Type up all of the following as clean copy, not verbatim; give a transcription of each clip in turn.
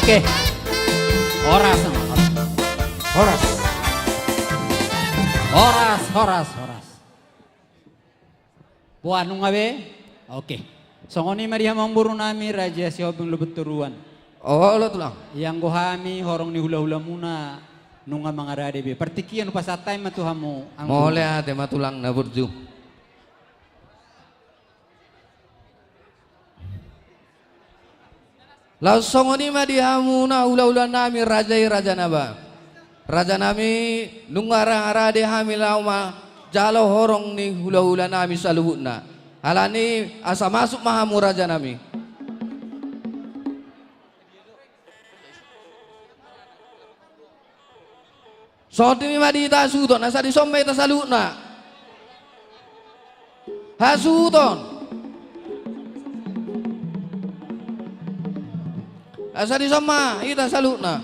Oke. Horas. Horas. Horas. Puan ngabe? Oke. Songoni Maria mamburu nami raja siobeng lebet turuan. Oh lo tulang. Yang gohami horong ni hula-hula muna nunga mangarade be. Partikian pasatay matuhamu. Mole ate matulang na burju. Langsung ini mah dihamuna ula-ula nami raja naba. Raja nami nungarang arade hamilau ma jalo horong ni hula-hula nami saluhutna. Alani asa masuk mahamu raja nami. Sorti mi madi ta suton asa di sombe ta saluhutna. Hasuton. Asa di sama ita salutna.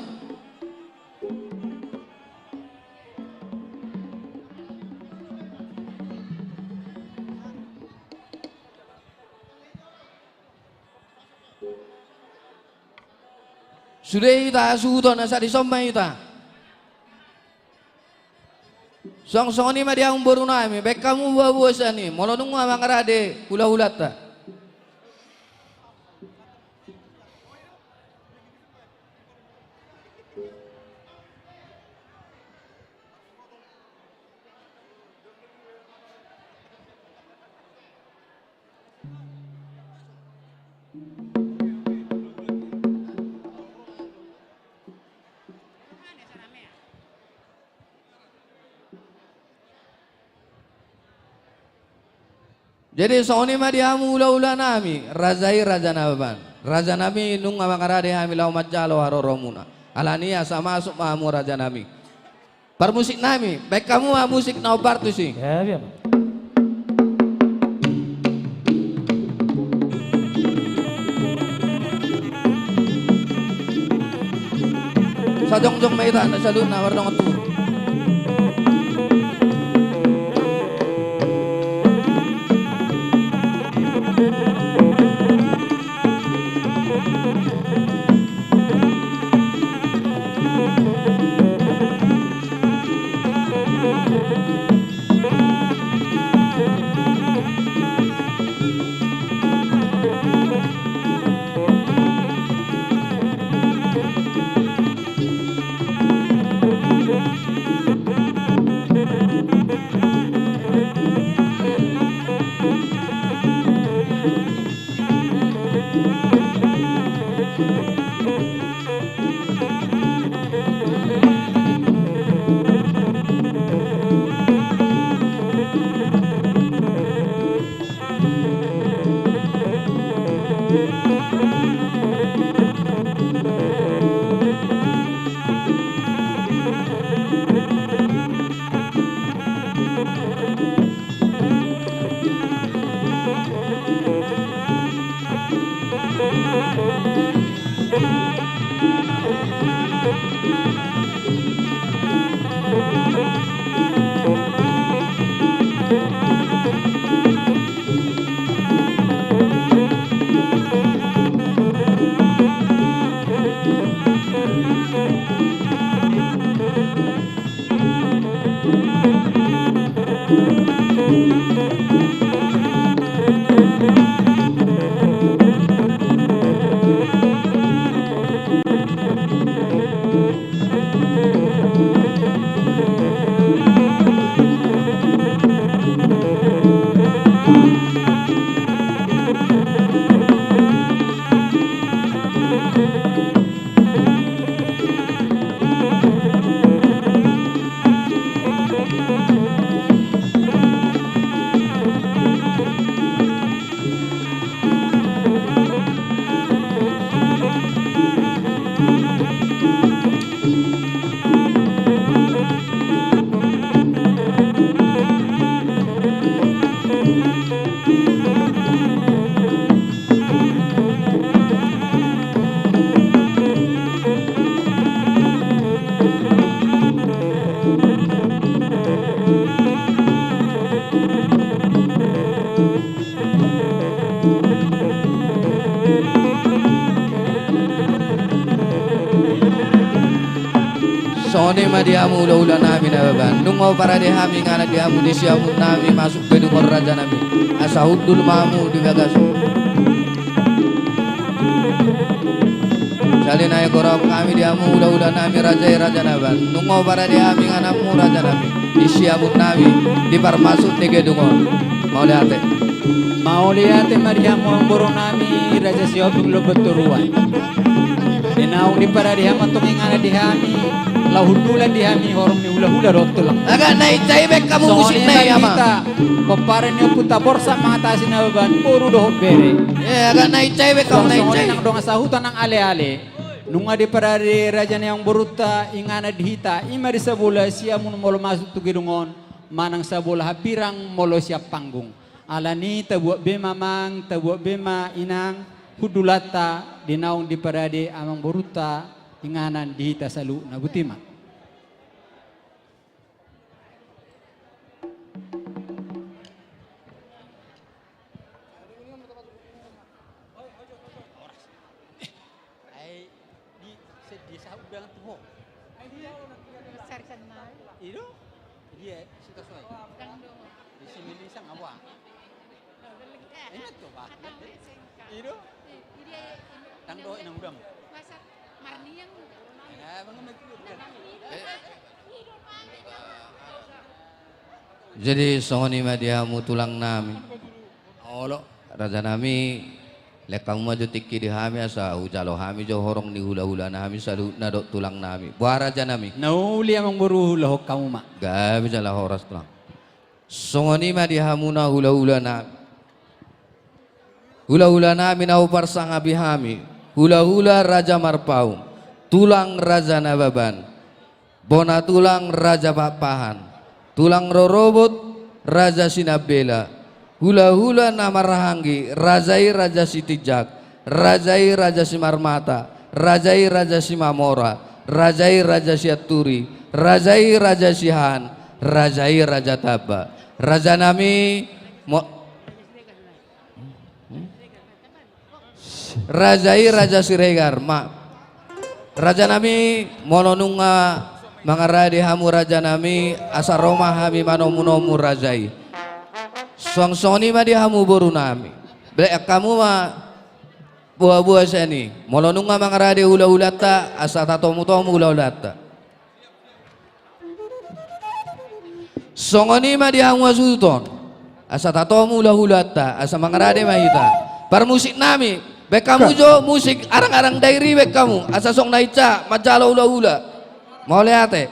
Sudah ita asuton asa di sama ita. Song ni mah dia umur nami. Baik kamu bawa sani. Molo nunggu abang rade hula-hulat ta. Jadi soni mah dia ula-ula nami razai raja naban. Raja nami nung makarade hami lau majalo haroromuna. Alania sama masuk mahamu raja nami. Permusik nami, baik kamu mah musik naubar tuh sih. Ya, biar. Sajong-jong maita na salun na warnong tu. Songoni madihamu ula-ula nami nababan. Nungo para dihami ngana dihamu disiamun nami masuk ke dungor raja nami. Asa hudul mamu di bagas. Salin ay korok kami dihamu ula-ula nami raja naban. Nungo para dihami ngana mu raja nami. Disiamun nami di parmasuk ke dungor. Mau lihat. Mau lihat mariamu ang boro nami raja siobing lobot turuan. Inaw ni para diham atong ingana dihami lahudulan dihami horong ni hula-hula rotto lang. Agak naik caibek kamu musik naik ama. Paparan niyo puta borsa mga tasin na baban puro dohot bere. Agak naik caibek kamu naik Songon caibek. nang dong sa hutan ng ale-ale. Nunga di para di raja niyang buruta ingana dihita ima di sa bola siya mun molo masuk tu gidungon manang sa bola hapirang molo siya panggung. Alani tabuak bema mang tabuak bema inang hudulata dinaong di parade amang boruta inganan dihita salu na butima. Jadi songoni madihamu tulang nami. Olo raja nami lekang maju tiki di hami asa ujalo hami jo horong ni hula-hula nami salu nadok tulang nami. Buah raja nami. Nauli amang buru lahok kamu mak. Gabi jala horas tulang. Songoni madihamu na hula-hula nami. Hula-hula nami na uparsang abihami. Hula-hula raja marpaum. Tulang raja nababan. Bona tulang raja papahan. Tulang rorobot raja sinabela. Hula-hula nama rahangi. Rajai raja sitijak. Rajai raja simarmata. Rajai raja simamora. Rajai raja siaturi. Rajai raja sihan. Rajai raja taba. Raja nami Rajai raja siregar ma. Raja nami mononunga mangaradi hamu raja nami asa Roma hami manomu rajai. Songsoni ma di hamu boru nami. Blek kamu ma buah-buah seni. Molonunga mangaradi ula-ulata asa tatomu-tomu ula-ulata. Songoni ma di hamu asuton. Asa tatomu ula-ulata asa mangaradi mahita. Parmusik nami bek kamu jo musik arang-arang dairi bek kamu asa song naica majalo ula-ula. Mau lihat eh?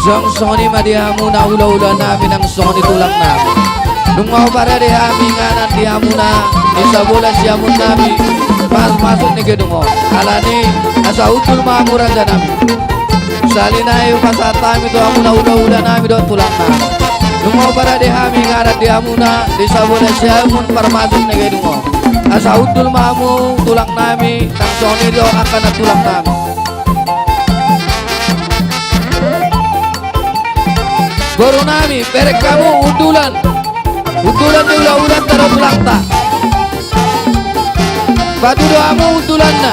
Song-song ni madihamuna ula-ula namin ang song ni tulang namin. Nung mau para di hami nganan di hamuna isa bola siamun namin pas masuk ni gedungo. Alani asa utul mamura nami. Salinay pasatami do hamuna ula-ula namin do tulang namin. Nung mau para di hami nganan di hamuna isa bola siamun para masuk ni gedungo. Asa utul mamu tulang namin nang song ni do akan na tulang namin. Baru nami, perek kamu udulan ni ulah-ulah taruh tulang tak. Batu doamu udulan na.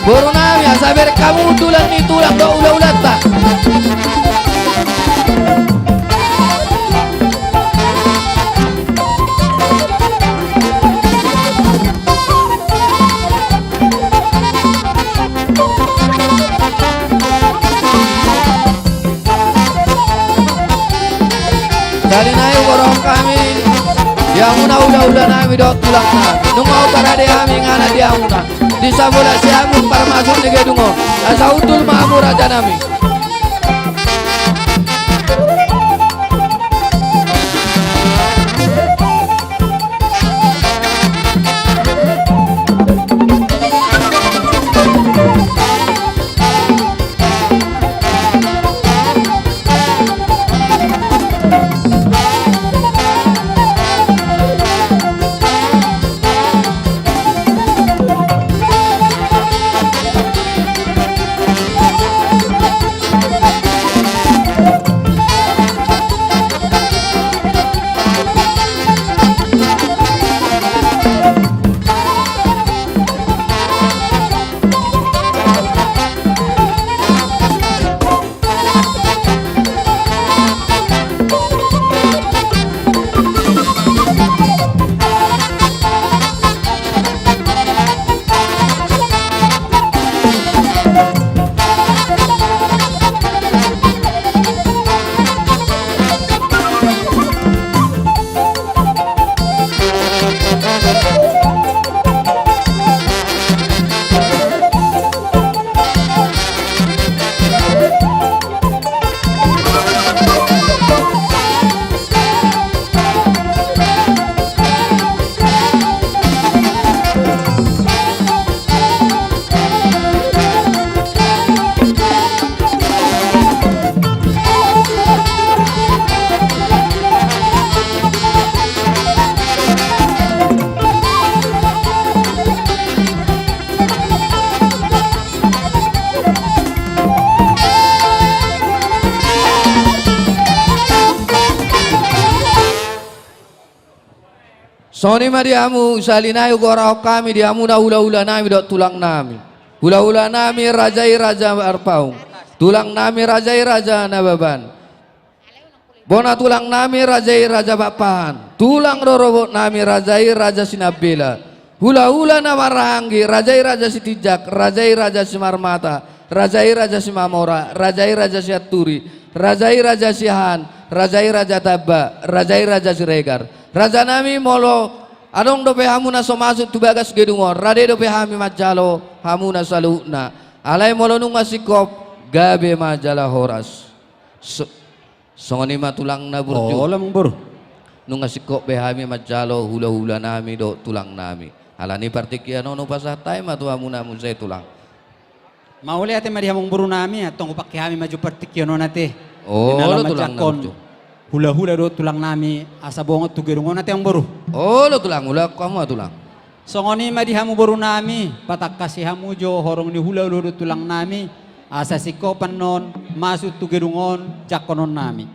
Baru nami, asa perek kamu udulan ni tulang do ulah-ulah tak. Kali naik warung kami, dia muna udah nami dok tulang nami. Nungau para dia kami ngana dia muna. Di sabola siamun para masuk di gedungo. Asa utul mamu raja nami. Soni madiamu salinayu gorau kami diamu na ula-ula nami dok tulang nami. Ula-ula nami rajai raja arpaung. Tulang nami rajai raja nababan. Bona tulang nami rajai raja bapahan. Tulang rorobot nami rajai raja sinabela. Hula-hula nama ranggi rajai raja sitijak, rajai raja simarmata, rajai raja simamora, rajai raja siaturi, rajai raja sihan, rajai raja taba, rajai raja siregar. Raja nami molo adong dope hamuna so masuk tu bagas gedungor rade dope hami majalo hamuna saluna alai molo nung masikop gabe majala horas songoni matulang na burjo Oh, lamang bro. nung masikop be hami majalo hula-hula nami do tulang nami alani partikiano no pasatay matu hamuna musay tulang Mauli ate mari hamong buru nami atong upaki hami maju partikyono nate. oh Dinala lo tulang na majakon. burjo Hula-hula do tulang nami asa bongot tu gerungon nate ang buru. oh lo tulang hula kamu tulang Songoni madi hamu buru nami patak kasih hamu jo horong ni hula-hula do tulang nami asa sikopan non masuk tu gerungon jakonon nami.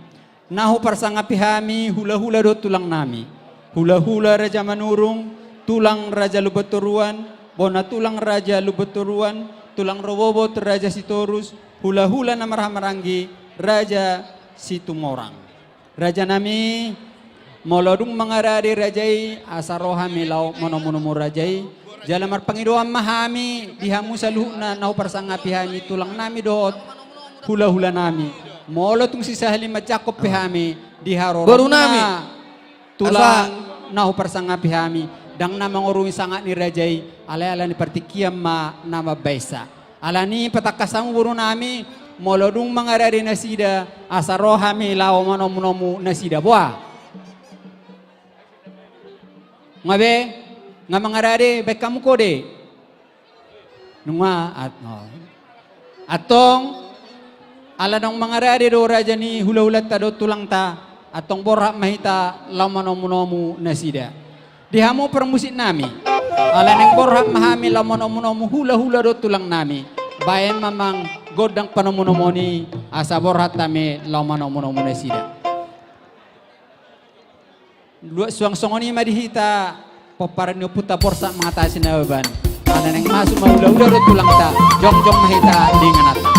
Nahu parsangapi hami hula-hula do tulang nami. Hula-hula raja manurung, tulang raja lubeturuan, bona tulang raja lubeturuan, tulang robobot raja sitorus, hula-hula na marhamaranggi raja situmorang. Raja nami molodung mangarari rajai asaroha milau monomonomo rajai jalamar pangidoan mahami dihamu saluhna nau parsangapi hami tulang nami dot hula-hula nami. Molo tung si sahali macakop pihami di harorong Baru nami. tulang nahu persanga pihami. Dang namang urumi sangat ni rajai ala ni partikiam ma nama baisa. Ala ni patakasamu buru nami molo dung mangarari nasida asarohami lao manomu nasida buah. Ngabe nga mangarari baik kamu kode. Nunga atong ala nang mangarari do raja ni hula-hula ta do tulang ta atong borak mahita lao manomu nasida. Dihamu permusik nami. Ala neng borhak mahami lamono-monomu hula-hula do tulang nami. Bayan mamang godang panomonomoni asa borhat tami lamono-monomu nasida. Dua suang-songoni madihita poparan puta borsa mengatasi nawaban. Ala neng masuk mahula-hula do tulang ta jong-jong mahita dengan ata.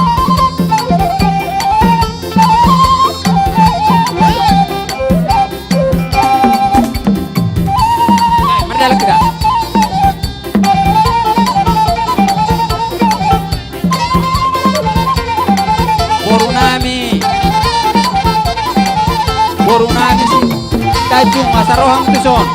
Dalam tidak. Boru nami si tajung asarohang tuson.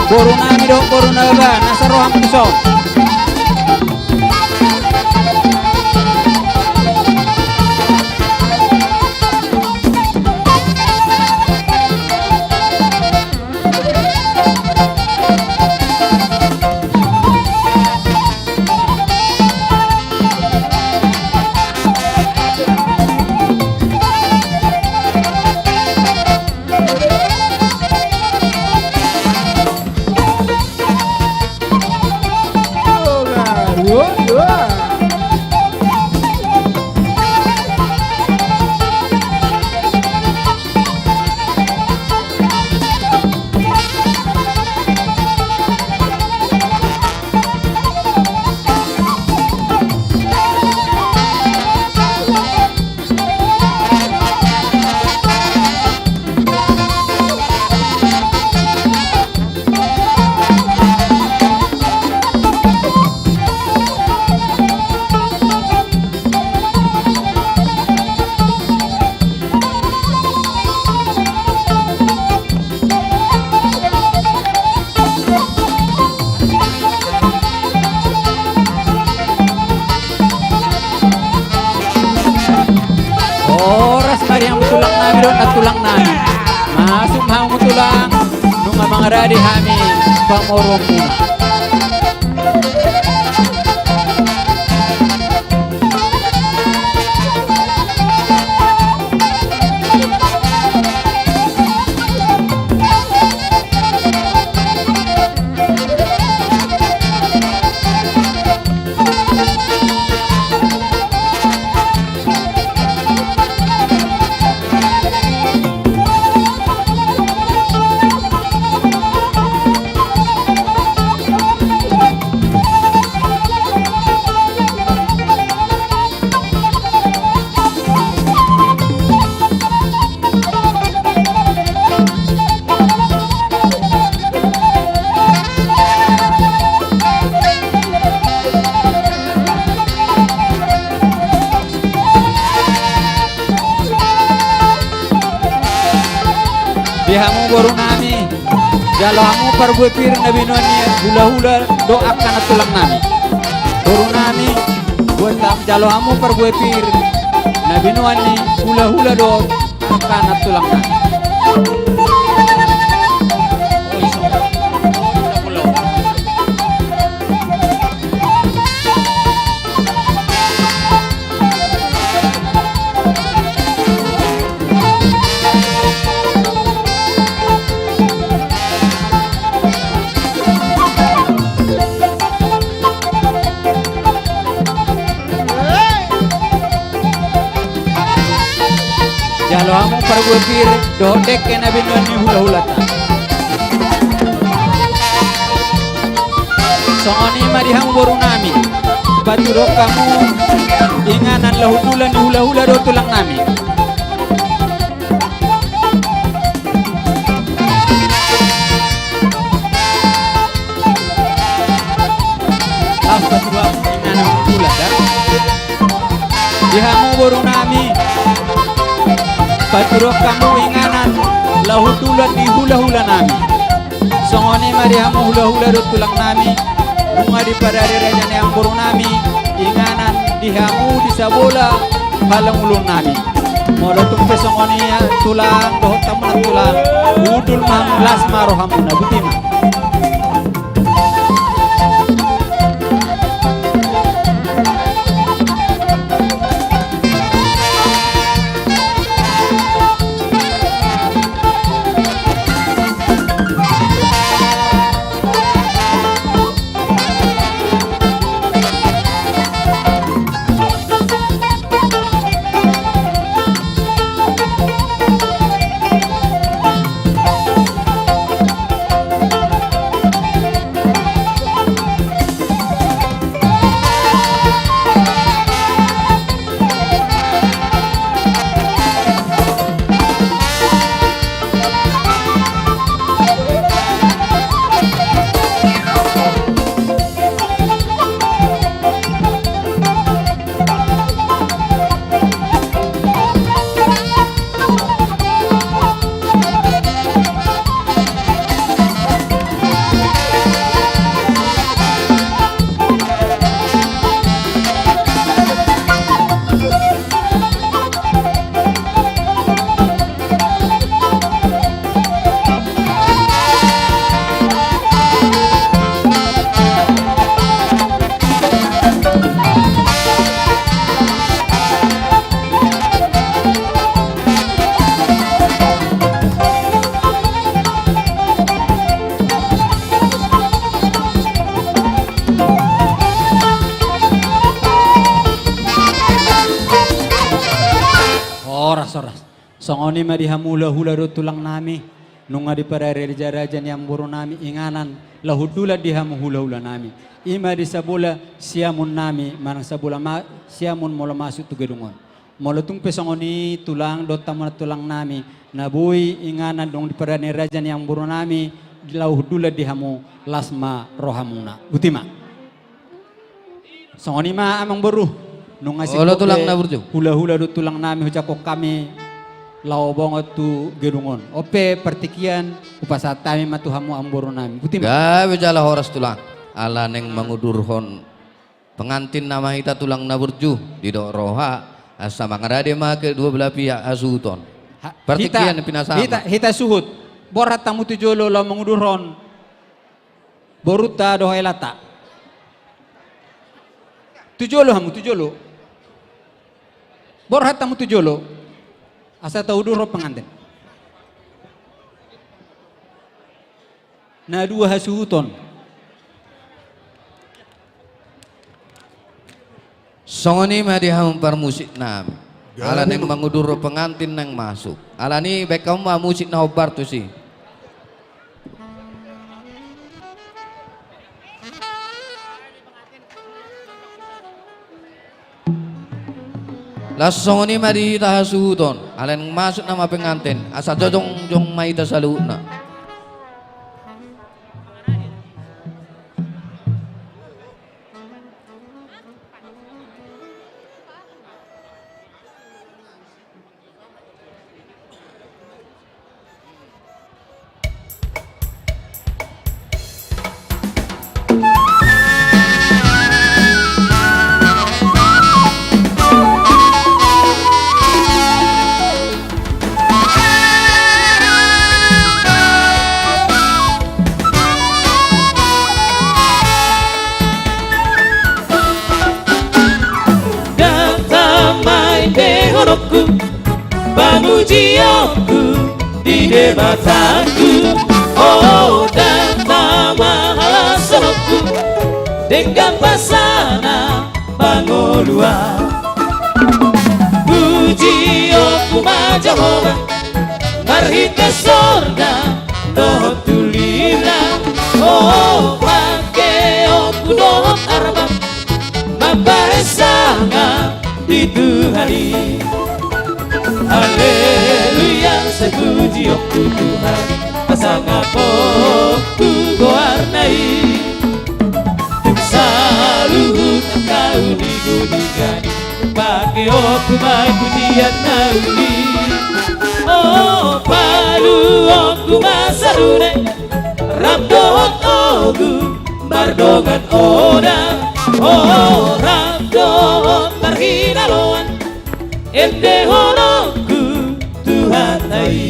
Boru nami dong boru naga nasarohang tuson. Yang tulang nami don at tulang nami masuk mau tulang nung mga radi hami pamorong muna. Dihamu boru nami jalamu perbuepir nabi nuani hula-hula doakan tulang nami boru nami buat jalamu perbuepir nabi nuani hula-hula doakan tulang nami. Jalo amo perbuepir dodek ke nabi nuani hula-hula ta. Sooni marihamu boru nami batu kamu inganan lahutulan di hula-hula do tulang nami boru nami paturok kamu inganan lahudulat di hula-hula nami songoni marihamu hula-hula do tulang nami bunga di padari rajane yang boru nami inganan dihamu di sabola halang ulun nami molo tumpe songoni tulang dohot tamunan tulang udul las marohamuna butima. Oras songoni marihamula hula do tulang nami nunga di parare rajan yang buru nami inganan lahudula dihamu hula-hula nami ima di sabula siamun nami manang sabula siamun mola masuk tu gedungon mola tung pesongoni tulang do taman tulang nami nabui inganan dong di parare rajan yang buru nami lahudula dihamu lasma rohamuna butima songoni ma amang buru nung asik tulang na burjo hula-hula do tulang nami hujako kami lao bongot tu gerungon ope pertikian upasatami matuhamu amboro nami butim gawe jala horas tulang ala neng mangudurhon pengantin nama hita tulang na burjo di do roha asa mangarade make dua belah pihak asuton pertikian pinasama hita suhut borat tamu tujolo lao mangudurhon boruta do helata tujolo hamu tujolo borat tamu tujolo asa tahu dulu pengantin na dua hasuton songoni madiham par musik nam ala neng mangudur pengantin neng masuk ala ni bekam musik na hobar tu si Lasong ni madi tahasuton, alen masuk nama pengantin, asa jojong jong mai tasaluna. Pamujianku di debatanku, oh dan tamahala soku dengan pasana pangolua. Pujioku majahoba marhita sorda dohot tulila, oh pakeoku dohot arbab mabahesanga itu hari. Haleluya, sepuji aku Tuhan, pasang aku warnai. Saluhut engkau digunikan, pake oku mai pujian nauni. Oh palu oku masarune Rabdohot ogu bardongan oda. Oh Rabdohot tarhinaloan ende honoku Tuhan tai.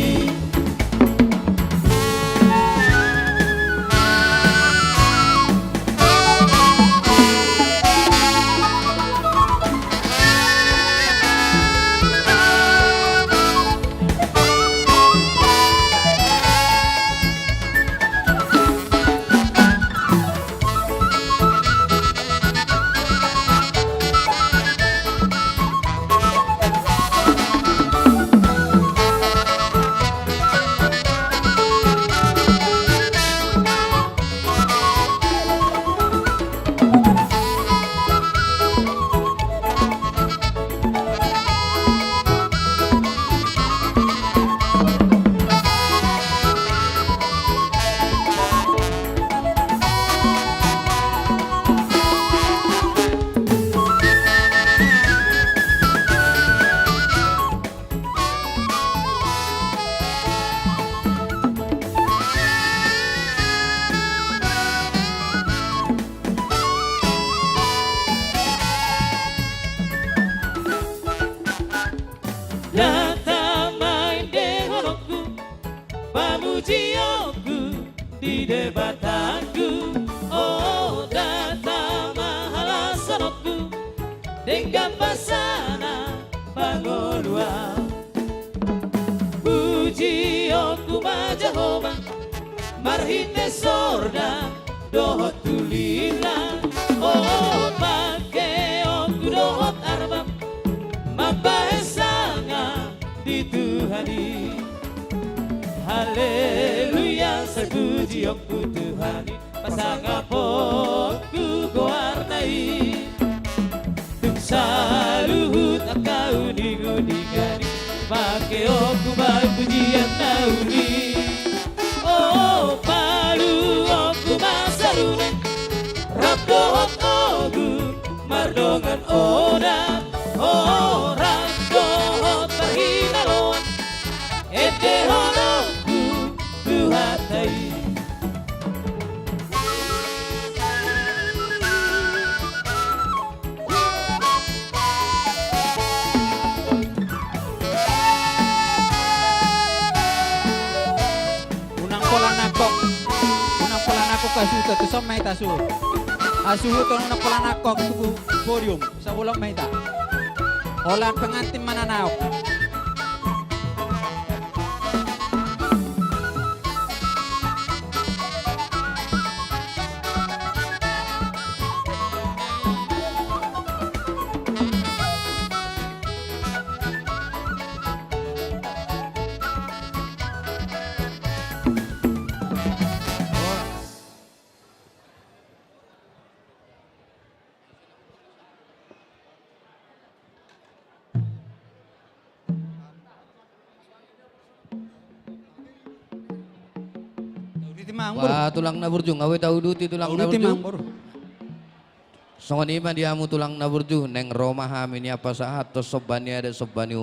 Di debatanku, oh data mahalasanku dengan pasana bangolua. Puji oku majahoma marhite sorda dohot tulina. Oh pake oku dohot arbam mabahesanga di Tuhani. Haleluya, sepuji oku Tuhani, pasangapokku gowarnai. Tuk saluhut akau diguni-gani, pake oku baik pujian nauni. Oh palu oku masarune, rabdohot ogu mardongan oda. Oh rabdohot tarhinaloan ete honoku Tuhan tai. Unang pola nakok kasuta tu sa may tasu. Asuhu to unang pola nakok su podium sa ulang may ta. Olan pengantin mananaok. Wah tulang naburjung, awe tahu duti tulang naburjung. Songoni mah diamu tulang naburjung neng Roma hamini apa saat to sobani ada sobani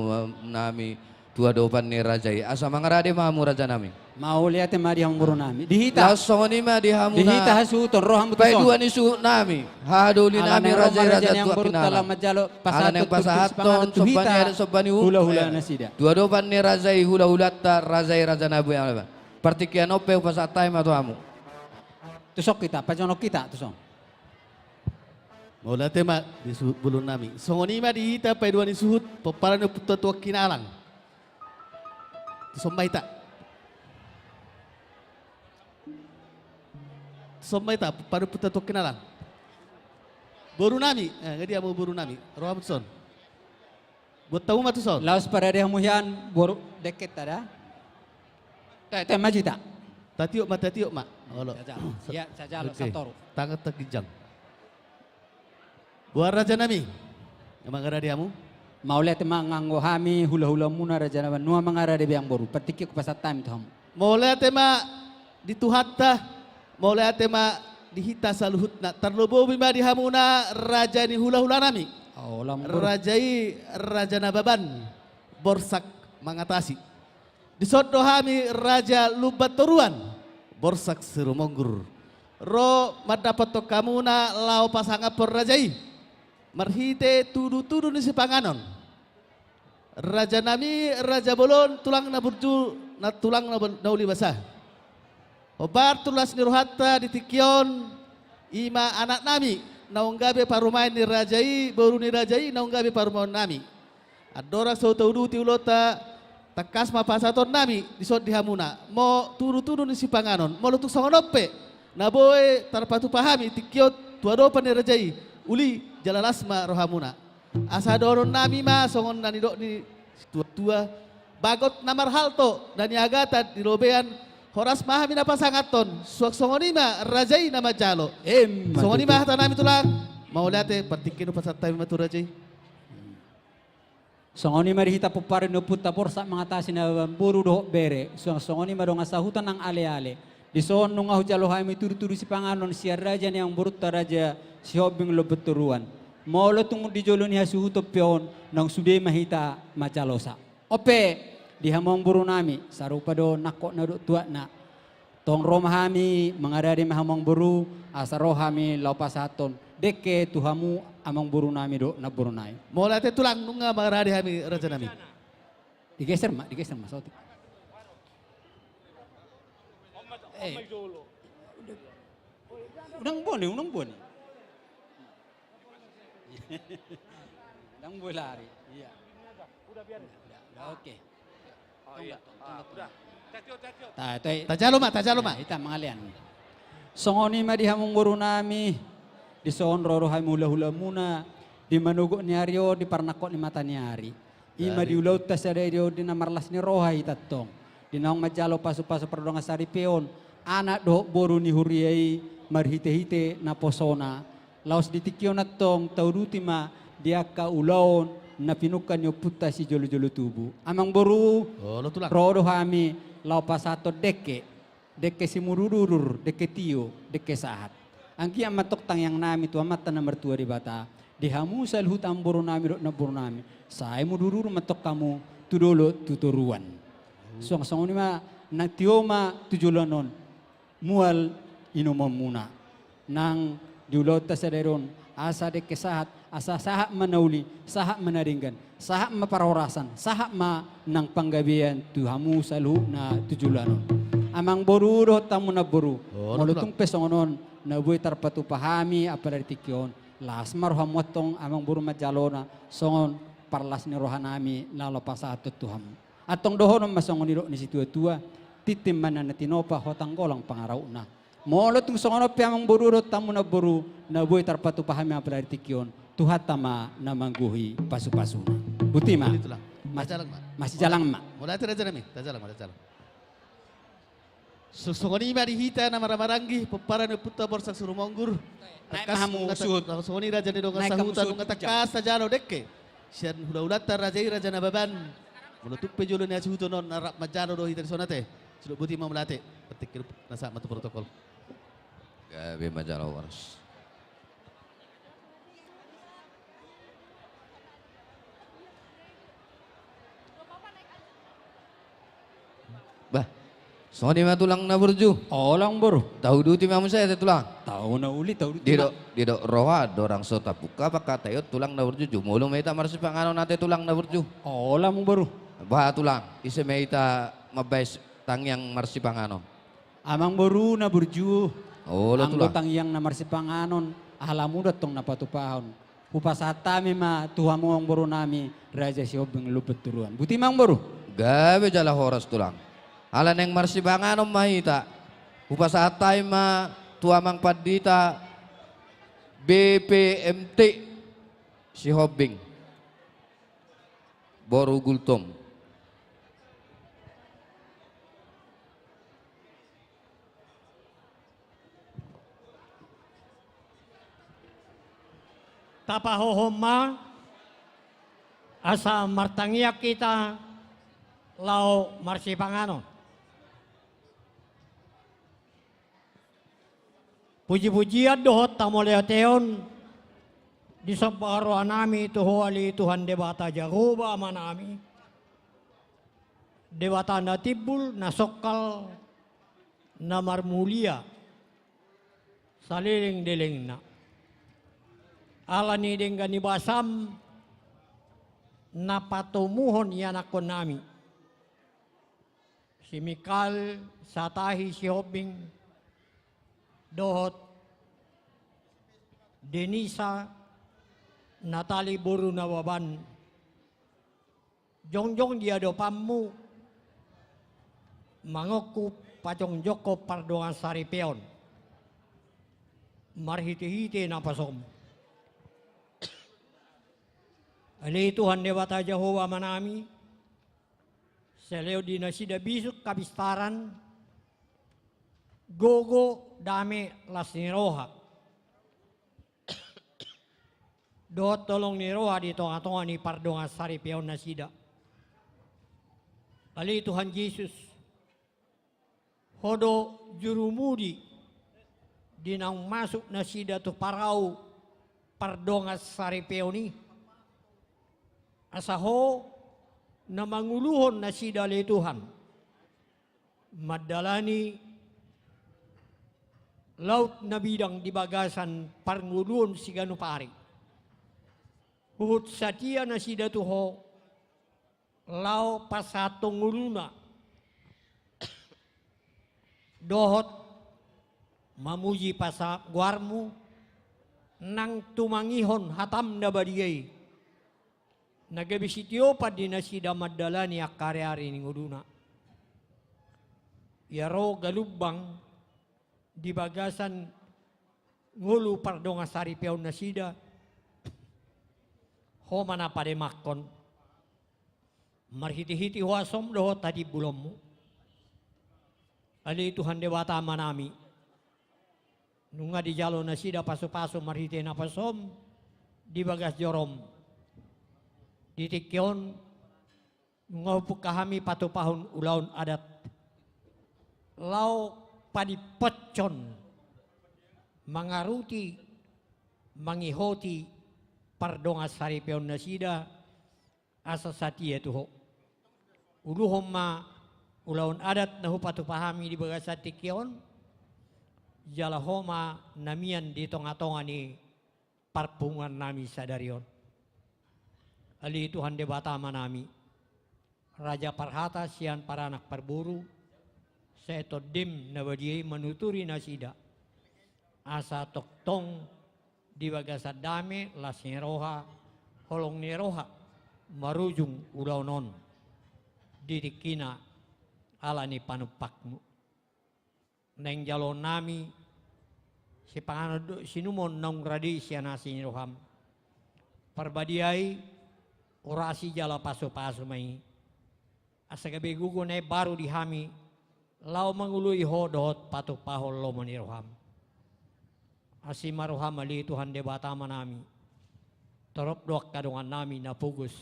nami dua dopan ni rajai asa mangarade mamu raja nami. Mau lihat mari yang buru nami. Dihita. Las songoni mah dihamu Dihita hasu to roh hamut pai dua ni su nami. Haduli nami raja yang tua buru kinala. tala majalo Ala neng pasahat to sobani ada sobani hula-hula nasida. Dua dopan ni rajai hula-hula ta rajai raja nabu yang apa. Partikian ope pasatai mah amu. Tusok kita, pajonok kita tusok. Mula tema di suhut bulun nami. Songoni ma dihita pai dua ni suhut peparan putua tua kinalang. Sombay ta. Sombay ta pada putua tua kinalang. Boru nami, ngadi amo boru nami. Roha son. Buat tahu mah tu son. Laos para dia muhian boru deket ada. Teh majita. Tatiuk mak. Ya, sajal satoru. Tangan tergijang. Buat raja nami. Emang ada diamu? Mau lihat manganggo hami hula-hula muna raja nami. Nuah mangara de biang boru. Petiki ku pasat time tuh. Mau lihat tema dituhatta. Mau lihat tema dihita saluhutna. Terlobo bima dihamuna raja ni hula-hula nami. Aulang buru. Rajai Raja Nababan Borsak mengatasi. Disoddo hami Raja Lubaturuan Borsak Sirumonggur. Ro madapat to kamuna lao pasanga por rajai. Marhite tudu-tudu ni si panganon. Raja nami Raja Bolon tulang na burju na tulang na uli basah. Obar tulas ni rohata di tikyon ima anak nami naunggabe parumain ni rajai baru ni rajai naunggabe parumain nami. Adora so taudu ti ulota takas mapasaton nami disod dihamuna. Mo turu-turu ni si panganon. Mo lutuk songonope. Naboy tarpatu pahami tikyot tuado pa ni rajai. Uli jalalasma rohamuna. Asa doron nami ma songon nani dok ni tua-tua bagot namar halto dan agata di robean horas mahami na pasangaton suak songonima rajai nama jalo songonima hata nami tulang mau liate partikin pasat tayo matu rajai Songonima dihita puparin no puta porsa mengatasi na buru doh bere songonima dong asahutan ng ale-ale di son nung ahujalo hami turu-turu si panganon si raja yang burutta raja si hobing lo beturuan molo tung di jolo ni hasuhuto pion nang sude mahita macalosa ope di hamong buru nami sarupa do nakok na do tua na tong romahami mengadari mahamong buru asaro hami laupasaton deke tuhamu among buru nami do na buru nai mau liate tulang nunga maradi hami raja nami digeser mas sautik unang boni Unang boleh lari. Iya. Udah biarin. Oke. Oh iya. Udah. tajalo ma Ita mangalian. Songoni ma di hamong buru nami. Di soon roro hay hula-hula muna. Di manugo ni Aryo di parnakot ni mata ni Ari. Ima di ulaw ta sa radio di namarlas ni Rohay tatong. Di naong majalo paso-paso perdonga sari peon. Anak do boru ni Huriyay marhite-hite na posona. Laos ditikyo na tong taurutima dia ka ulaon na pinukan yo puta si jolo-jolo tubu. Amang boru rodo hami lau pasato deke si mururur deke tio deke sahat. Ang kia matok tang yang nami tu amat na mertua di bata. Dihamu sal hutam boru nami dok na boru nami. Sai mururur matok kamu tudolo tuturuan. Song-song ni ma na tioma tujulanon mual inomom muna. Nang diulot ta sederon asa de kesahat asa sahak manauli sahak menaringgan sahak maparorasan sahak ma nang panggabian tuhamu salu na tujulanon amang boru do tamu na boru molutung pesongonon na buy tarpatu pahami apalari tikyon las maruham watong amang boru majalona songon parlas ni rohanami lalo pasato tuhamu atong dohonon masongon ni situa-tua titim mana natinopa hotang golang pangarau na molo tung songono piamang buru tamu na buru na buhay tarpatu pahami ang pelari tikyon tuhat tama na mangguhi pasu-pasu. Buti ma. Masih jalan ma. Mulai raja nami, tajalang. Songoni ma dihita na maramaranggi peparan puta borsak surumonggur. Naik mahamu suhut. Songoni raja ni donga sahutan donga takas tajalo dekke. Sian hula-hulata raja nababan. Menutup pejulun ya suhutonon narap majano do hitan sonate. Sudah buti ma melate. Petik nasa matu protokol. Gabi majalah waras. Bah, soalnya mah tulang na burju. Olang buru. Tahu duti mamu saya tulang. Tahu na uli tahu Didok roha dorang sota buka pakai tayot tulang na burju. Jumulong meita marsi pangano nate tulang na burju. Olang buru. Bah tulang. Ise meita mabais tangyang marsi pangano. Amang buru na burju. Oh, lo ang tulang. lotang yang na marsipanganon ahalamu datong na patupahon. Upasata mi ma tuhamu ang buru nami raja si hobing lupet turuan. Buti mang buru. Gabe jala horas tulang. Ala neng marsi pangano mahita. Upasatay ma tuamang padita BPMT si hobing. Boru gultom. Tapahohoma asa martangyak kita lau marsipangano. Puji-pujian dohot tamoleoteon di sabaro nami tuhuali Tuhan debata Jehovah manami. Dewata na tibul na sokal na marmulia saliling-diling na. Ala ni dinggan ni basam na patumuhon yan ako nami. Si Mikal, Satahi, si Hobing, Dohot, Denisa, Natali Buru Nawaban, Jongjong dia do pamu, Mangoku Pacong Joko Pardongan Saripeon, Marhiti-hiti na pasom. Ali Tuhan Dewata Jehovah manami, Seleo di nasida bisuk kabistaran, gogo dame las niroha. Doot tolong niroha di tonga-tonga ni pardonga sari piaw nasida. Ali Tuhan Yesus, hodo jurumudi, dinang masuk nasida tu parau pardonga sari piaw ni. Asaho na manguluhon na si dali Tuhan. Madalani laut na bidang di bagasan parnguluhon si ganupari. Huhut satia na si datuho lau pasatong nguluna. Dohot mamuji pasa guarmu nang tumangihon hatam na badiyay. Nagabisityo pa din na si damadala ni akari-ari ni nguduna. Yaro galubang di bagasan ngulu pardonga sari piaw na sida. Ho mana pademakon. Marhiti-hiti huasom doho tadi bulom mo. Ali Tuhan Dewata manami. Nunga di jalo na sida paso-paso marhiti na pasom di bagas jorom. Ditikyon ngopuk kahami patupahon ulaun adat lau padipetcon mangaruti mangihoti pardonga sari peon nasida asa satia tuho uluhom ma ulaun adat nahu patupahami di bagasa tikyon jalahoma namian di tonga-tonga ni parpungan nami sadarion. Ali Tuhan Dewata manami, Raja Parhata sian para anak perburu, seto dim na badiyay manuturi nasida, asa toktong di bagasa dame las niroha, holong niroha, marujung ulaw non, didikina ala ni panupakmu. Neng jalon nami, si panganod sinumon nong radi siya nasi niroham, parbadiyay, orasi jala paso-paso may asagabi gugo na baru dihami lau mangului hodot patuk pahol lo maniroham asi maruham ali Tuhan Dewata manami torop doak kadungan nami na pugus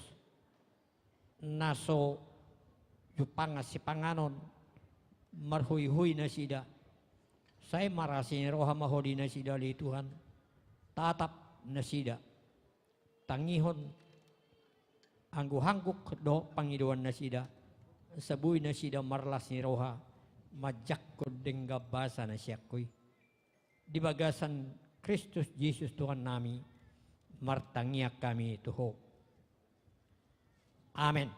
naso jupanga si panganon marhui-hui na sida saya marasi niroham mahodi na sida ali Tuhan tatap na sida tangihon anggu hangguk do pangiduan nasida sabui nasida marlas ni roha majak ko dengga basa na siyakoy di bagasan Kristus Yesus Tuhan nami martangiak kami tuho amen.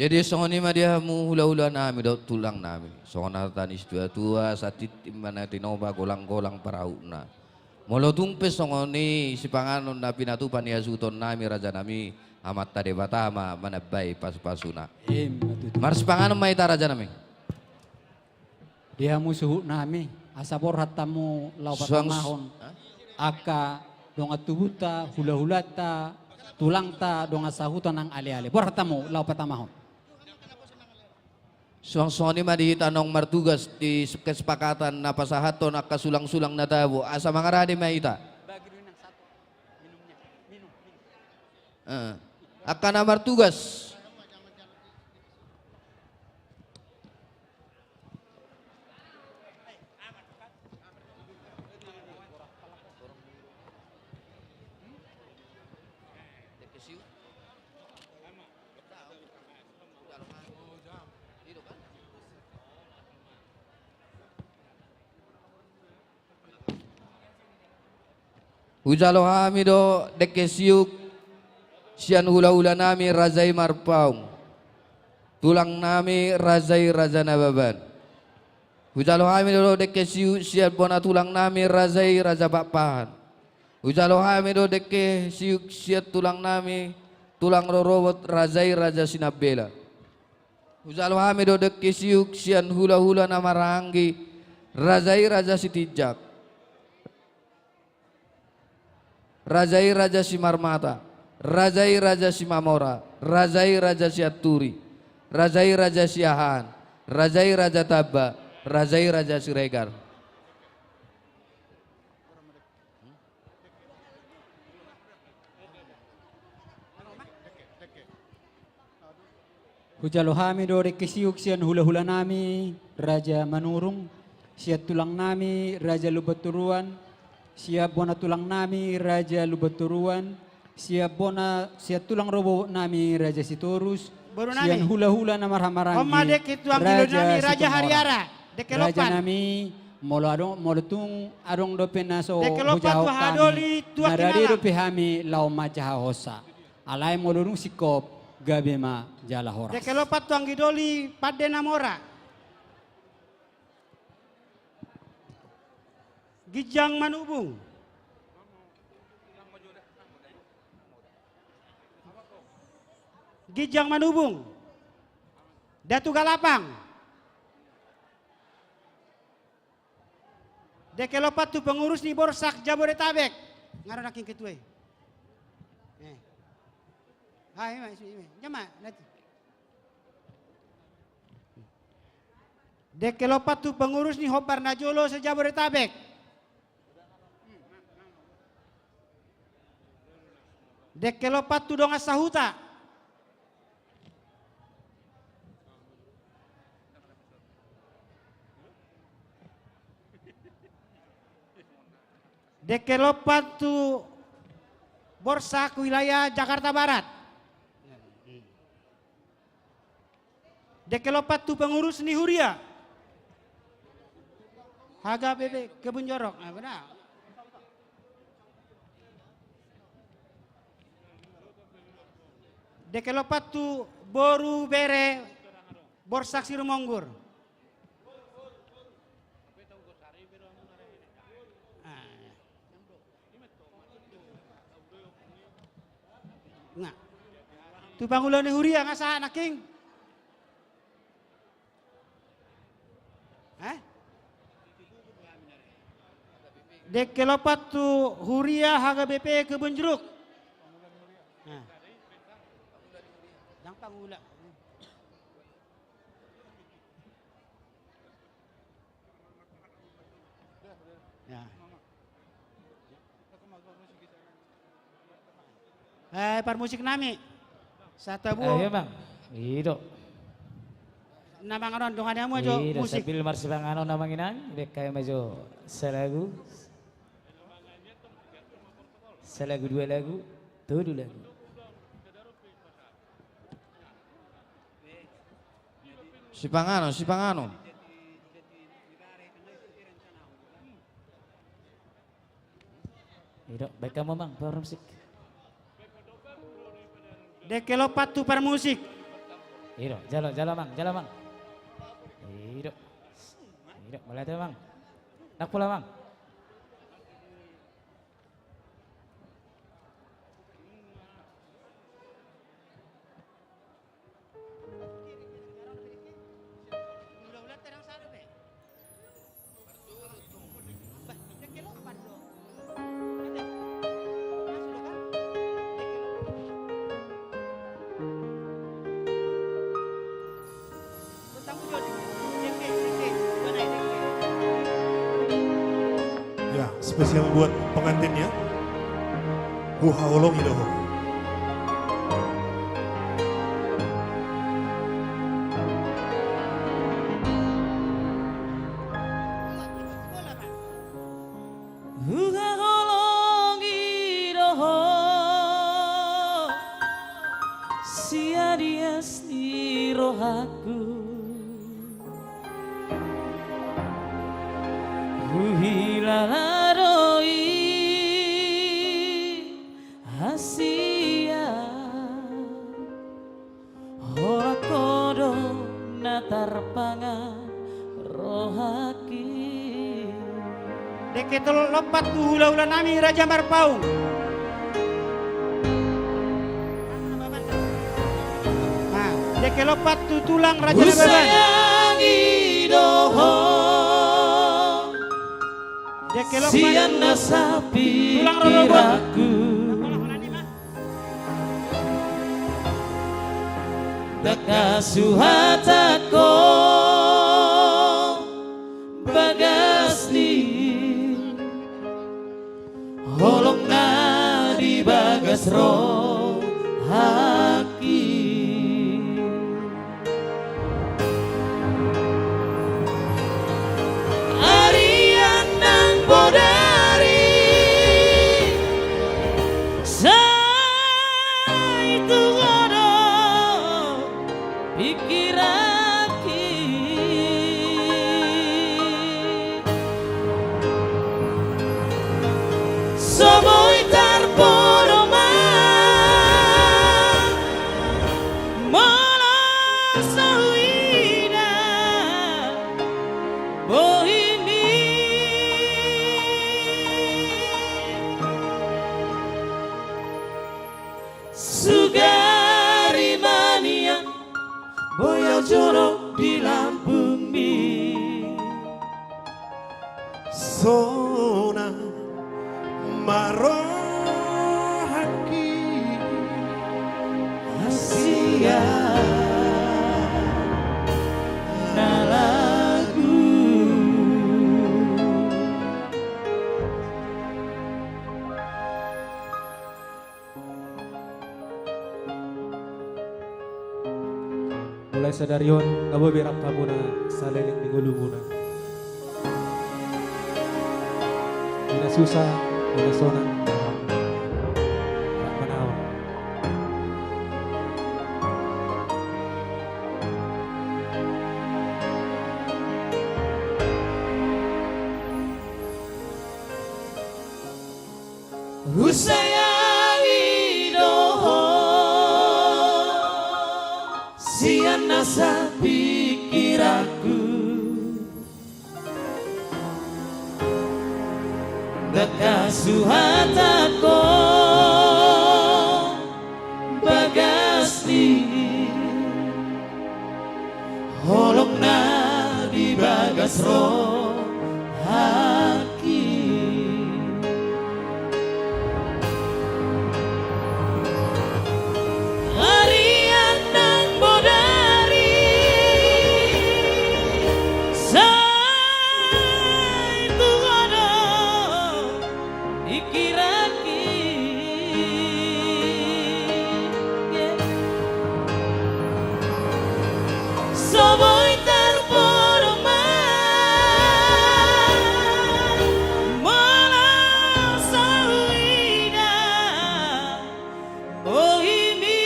Jadi songoni dia hula-hula nami do tulang nami songona tanis tua-tua satit mana tinoba golang-golang parauna. Molo tumpe songoni si panganon na pinatupan ni Azuton nami raja nami amat tade batama manabay pas-pasuna. Mars panganon may ta raja nami. Dia musuh nami asabor hatamu lau patamahon. Aka donga tubuta hula-hulata tulangta donga sahutan ang ale-ale. Bor hatamu lau patamahon. Suang-suang ni tanong martugas di kesepakatan na pasahaton ak kasulang-sulang na tabo asa mga radi maita. Akan na martugas. Ujalo hami do deke siuk sian hula-hula nami razai marpaung. Tulang nami razai raja nababan. Ujalo hami do deke siuk sian bona tulang nami razai raja bapahan. Ujalo hami do deke siuk sian tulang nami tulang rorobot razai raja sinabela. Ujalo hami do deke siuk sian hula-hula nama ranggi razai raja sitijak. Razai Raja Simarmata, Razai Raja Simamora, Razai Raja Siaturi, Razai Raja Siahan, Razai Raja Taba, Razai Raja Siregar. Hujalo hami do rekisiuk sian hula-hula nami Raja Manurung, siat tulang nami Raja Lubaturuan, siap bona tulang nami Raja Lubaturuan, siap tulang robo nami Raja Sitorus, Baru sian nami. hula-hula nama Ramarangi, Oma dek itu ambil nami Raja Situmora. Hariara. Dek Raja kelopan. nami molo tung adong dope naso Dek kelopan hujao tu hadoli tua nadari kinala. dope hami lau macaha hosa alai molorung sikop gabema jala horas. Dek kelopat tu anggidoli pada namora. Gijang Manubung. Gijang Manubung. Datu Galapang. Dekelopat tu pengurus di Borsak Jabodetabek. Ngaran aking ketua. Hai, jama nanti. Dekelopat tu pengurus ni Hobar Najolo se-Jabodetabek. Dekelopat tu dongas sahuta. Dekelopat tu Borsak wilayah Jakarta Barat. Dekelopat tu pengurus ni Huria. Haga bebe Kebun Jorok. Nah, benar. Dekelopat tu Boru Bere Borsak Sirumonggur. Nah, tu pangulan ni Huria ngasa naking. Dekelopat tu Huria Haga BP Kebun Jeruk. Yang pangula. Ya. Parmusik nami. Satabu. Ayo bang, itu. Nama ngaron dong ada mo jo Itu musik. sambil mars bang ano namang inan, kayak maju selagu dua lagu, tujuh lagu. Si Pangano. Itu baik kamu bang, musik. Dekelopat tu parmusik. Itu, jalan bang. Itu, boleh tuh bang. Nak pula bang. Ya, spesial buat pengantinnya. Huhaolong Idoho. Sia dias di rohaku. Hilalaroi Deke tol lopat tu hula-hula nami Raja Marpaung. Nah, deke lopat tu tulang Raja Nababan. Kusayangi doho Deke lopat Siana sapi tulang rorogon. kiraku Daka suhatako bagas ni Holong na di bagas roh haki Arian nang bodari Say tungono pikiraki Somoy tarporoma Mala sawina Bohimi Sugari mania Boyo jorok di Lampumi Sona marohaki Asia na lagu Mulai sadarion abo berak kamu na saliling mingulu muna. Bila susah, bila sona. Tak panaw. Kusayangi doho Siana sa pikiraku Daka suhatako bagas ni Holong na di bagas roh haki Arian nang bodari Say tungono ikiraki Soboy tarporoma Mala sawina Bohimi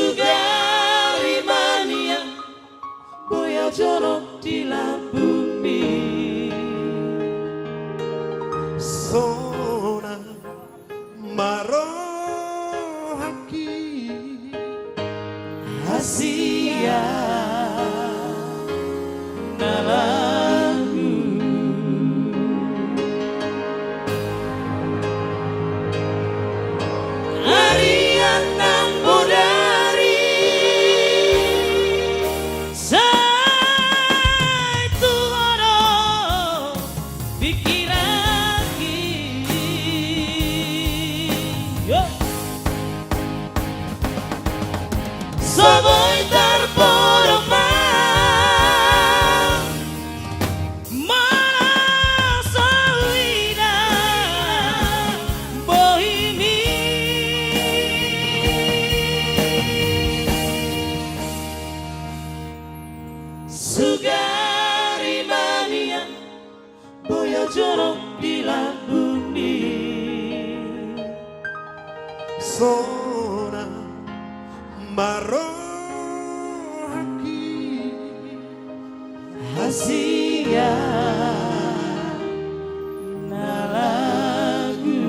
Sugari mania Boya jorok di Lampumi Sona marohaki Asia na lagu Arian nang bodari Say tungono pikiraki Yo Soboy tarporoma Mala sawina Bohimi Sugari mania Boyo jorok di Lampumi Sona marohaki Asia na lagu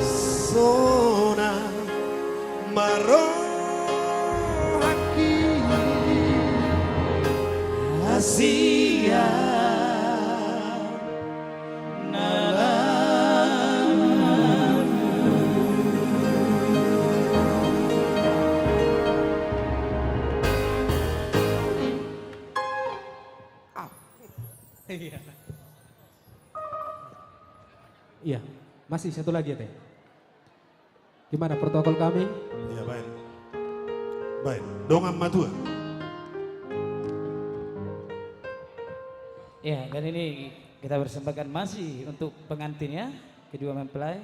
Sona marohaki sia Iya, masih satu lagi ya teh. Gimana protokol kami? Ya baik. Baik, dongan matua. Ya, dan ini kita persembahkan masih untuk pengantinnya, kedua mempelai.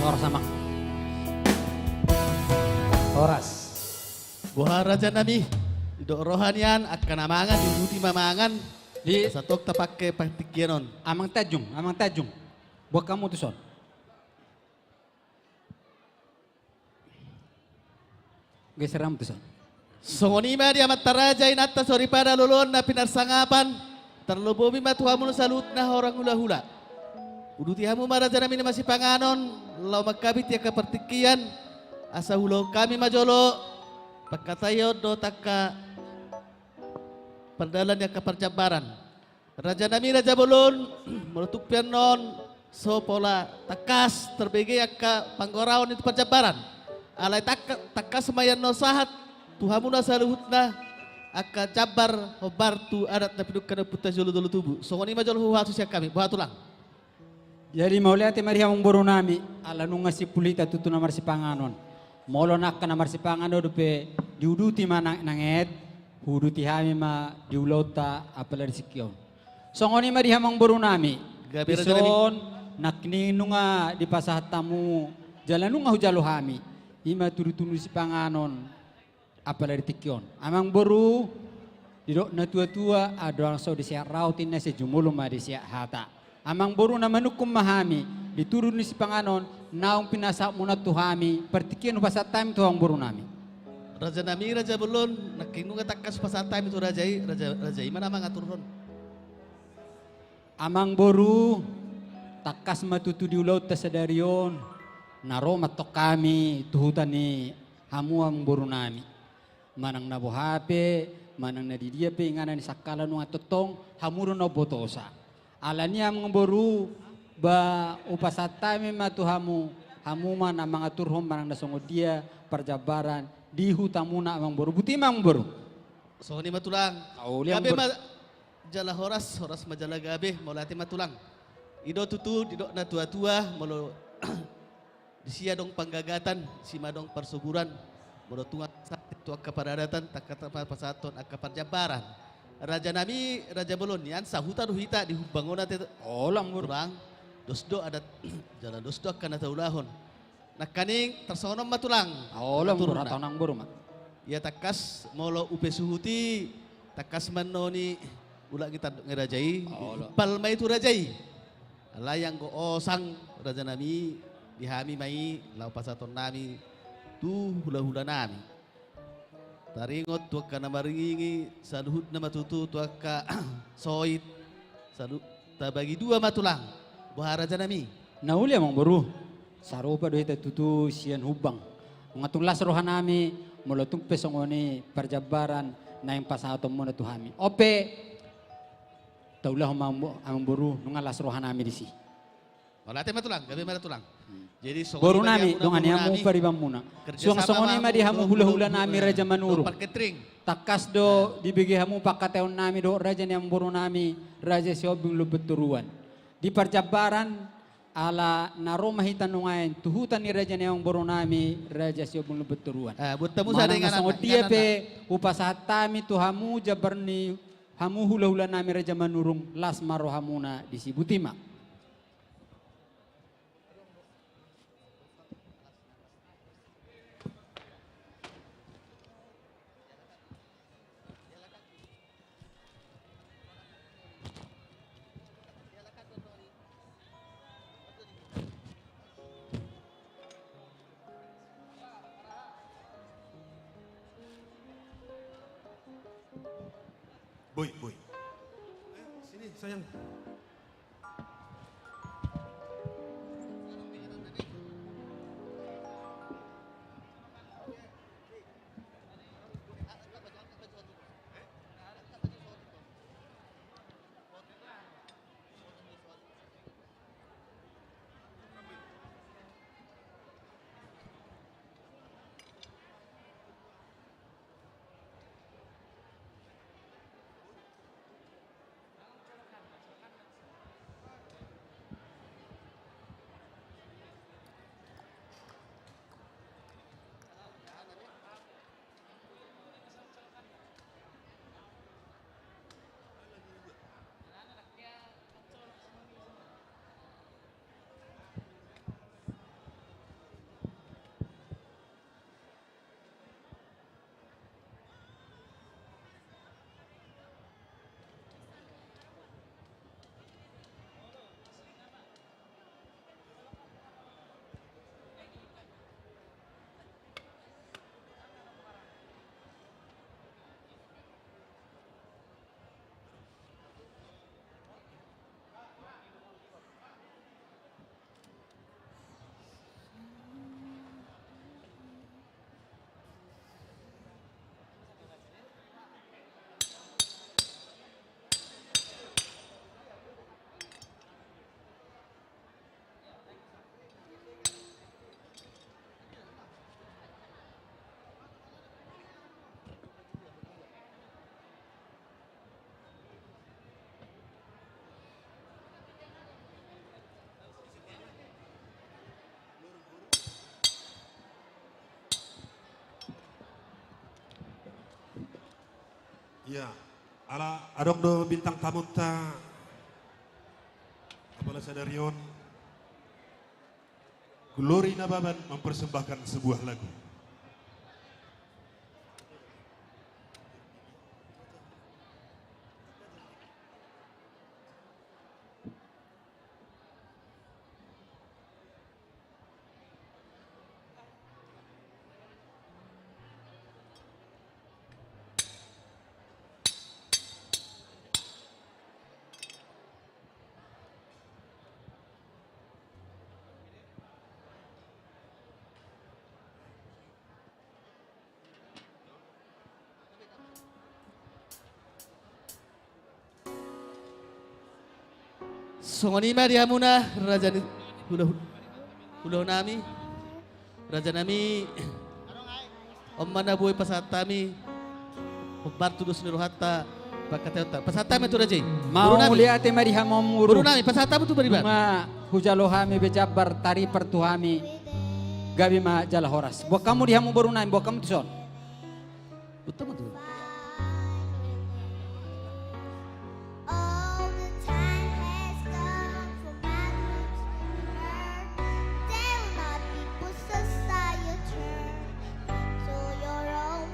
Oras sama. Horas. Buah Raja Nami, dok rohanian akan amangan, dibuti mamangan. Di Satok tapake patikianon. amang tajung. Buat kamu tuh son. Geseram tuh son. Songonima dia mataraja inata sorry pada lulun na pinarsangapan. Terlubomi matuhamun salut na orang hula-hula. Uduti hamu maraja namin masih panganon. Lau makabit ya kepertikian. Asa hulo kami majolo. Pagkatayo do taka perdalan ya keperjabaran. Raja nami raja bolon. Menutup pianon. So pola takas terbege ya ke panggoraon itu perjabaran. Alay takas semayan no sahat. Tuhamu na saluhutna. Aka jabar hobartu adat na pinukkan na putas jolo dolo tubuh. Songoni majolo huhasu siya kami. Buhat tulang. Jadi mau lihat Maria memburu nami ala nunga si pulita tutu namar si panganon. Molo nak namar si panganon dupe diuduti mana nanget huduti hami ma diulota apalagi sikion. Songoni Maria memburu nami. Gabi raja Ison nakni nunga di pasah tamu jalan nunga hujalo hami. Ima turu-turu si panganon apalagi tikion. Amang boru didok na tua-tua ada orang so disiak rautin na si jumulum ma disiak hata. Amang boru na manukum mahami diturun ni si panganon naong pinasak muna tuhami pertikian upasa time tuang boru nami. Raja nami raja belon nakinunga takas pasatay itu rajai raja mana mga turun. Amang boru takas matutu di ulau tasadarion naro matok kami tuhutan ni hamu ang boru nami. Manang nabo hape, manang nadidia pe ingana ni sakala nung atotong hamuro na botosa. Alanya ang boru ba upasatay matu hamu man ang mga turhom manang nasungod dia perjabaran di hutamuna amang boru buti mang boru. So ni matulang. Auli ang Gabi boru. jala horas majala gabi molati matulang. Ido tutu didok na tua-tua molo disia dong panggagatan si madong persuburan molo tunga itu kepadatan takata pasaton akaparjabaran. Raja nami raja belon yan sahuta duhita di bangunan itu Olang boru. kurang dosdo ada jalan dosdo akan taulahon. Nak kaning tersonom matulang. Olang boru Maturna. atau nang boru mat. Ya takas molo upe suhuti takas manoni ulah kita ngerajai palma itu rajai layang go osang raja nami dihami mai lau pasaton nami tu hula-hula nami taringot tuak kana maringi saluhut na matutu tuak ka soit salu tabagi dua matulang buah raja nami. Nauli amang boru. Sarupa do ita tutu sian hubang. Ngatung las rohanami molotung pesongoni perjabaran na yung pasaton mo na tuhami. Ope taulah amang boru nung las rohanami di si. Malate matulang gabi matulang. Jadi Boru nami dong ani hamu paribam muna. Suang-suangoni ma di hamu hula-hula nami raja manurung. Parketring. Takas do dibigi hamu pakateon nami do raja ni ang boru nami raja siobing lubeturuan. Di perjabaran ala naroma hitan nungain tuhutan ni raja ni ang boru nami raja siobing lubeturuan. Buat temu sa Manang dengan nasangod dia pe upasatami tu hamu jabar ni hamu hula-hula nami raja manurung las maro hamuna di si Butima. Boy, boy. Sini sayang. Ya, ala adong do bintang tamu ta. Apala sadarion. Glory Nababan mempersembahkan sebuah lagu. Songonima dihamuna raja huluh nami raja nami omana boy pasatami pembantu dus niru hatta pakateta pasatami tu raja Mau lihat mari hamom buru uru. nami pasatami tu beriban Bunga hujalohami bejabar tari pertuhami. Gabi ma jala horas. Buat kamu dihamu baru nami, buat kamu tuh son. utama tu All the time has come for my lips to hurt. They will not be possessed your turn to your own.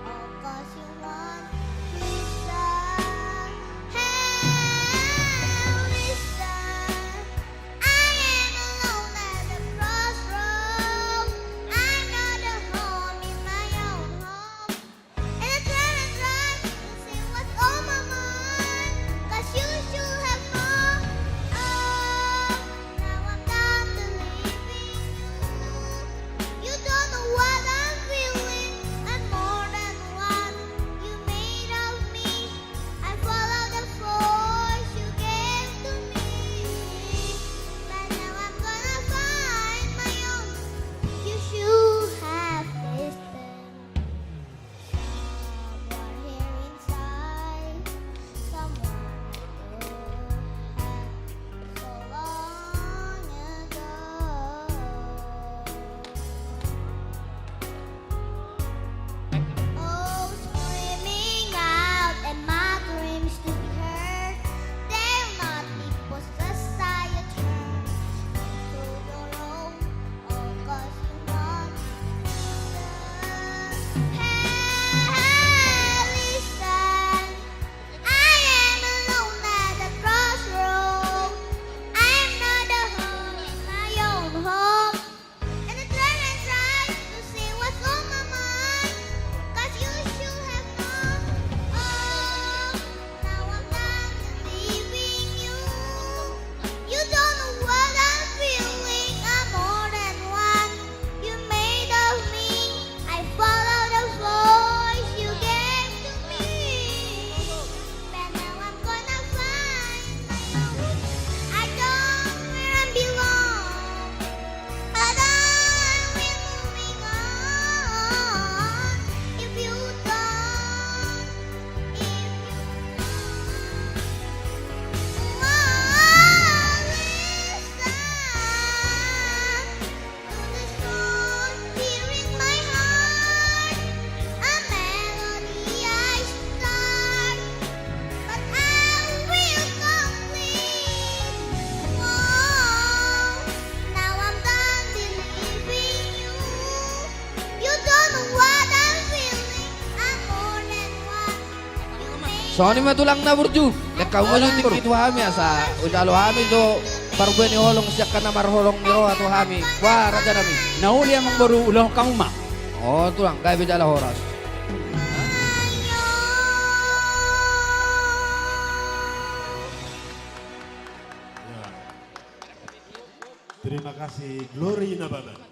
All 'cause you want listen. Hey, listen. I am alone at the crossroads. I'm not at home in my own home. And I try Soni matulang na burju. Lekau mo yung tikitu hami asa. Ujalo hami jo parbueni holong siya ka na marholong niro ato hami. Wah raja nami. Nauli amang baru ulah kamu mak. Oh tulang kaya bejala horas. Terima kasih Glory Nababan.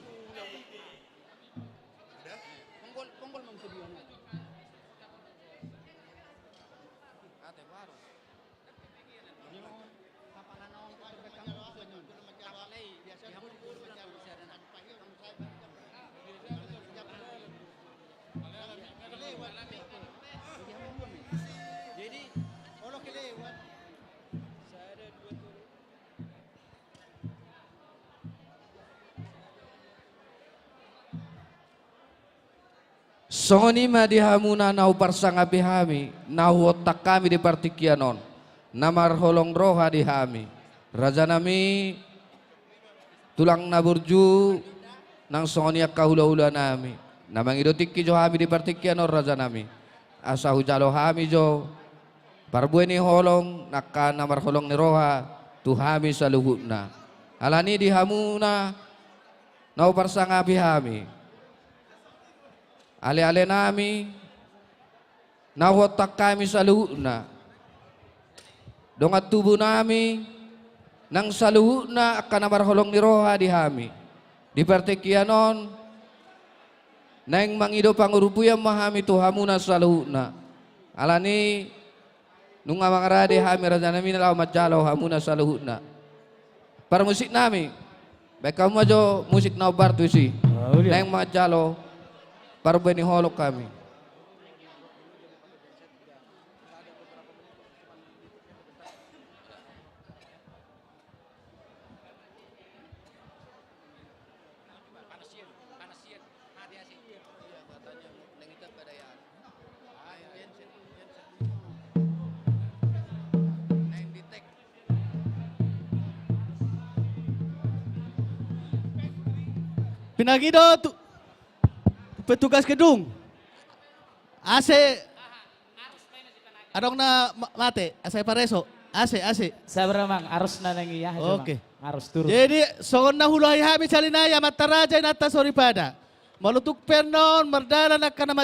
Soni madihamuna nau parsanga bihami, nau otak kami di partikianon, namar holong roha di hami. Raja nami tulang naburju nang sonia kahula-hula nami. Namang idotik jo hami di partikianon raja nami. Asa hujalo hami jo parbueni holong nakka namar holong ni roha tu hami saluhutna. Alani dihamuna nau parsanga bihami. Ale-ale nami nawotak kami sa luhuna dongat tubuh nami nang sa luhuna akan namarholong ni roha di hami di partikianon nang mangido pangurupuyang mahami tuhamuna sa luhuna alani nung amang rade hami raja nami nalaw majalaw hamuna sa luhuna para musik nami baik kamu aja musik na bartu si nang majalaw parbueni holok kami. Pinagido petugas gedung. AC adong na mate, asay pareso. AC. Sabar mang arus na nang iya. Oke. Arus turun. Jadi songon na hulahi hami salinaya mataraja nata soripada. Malutuk pernon merdala nakana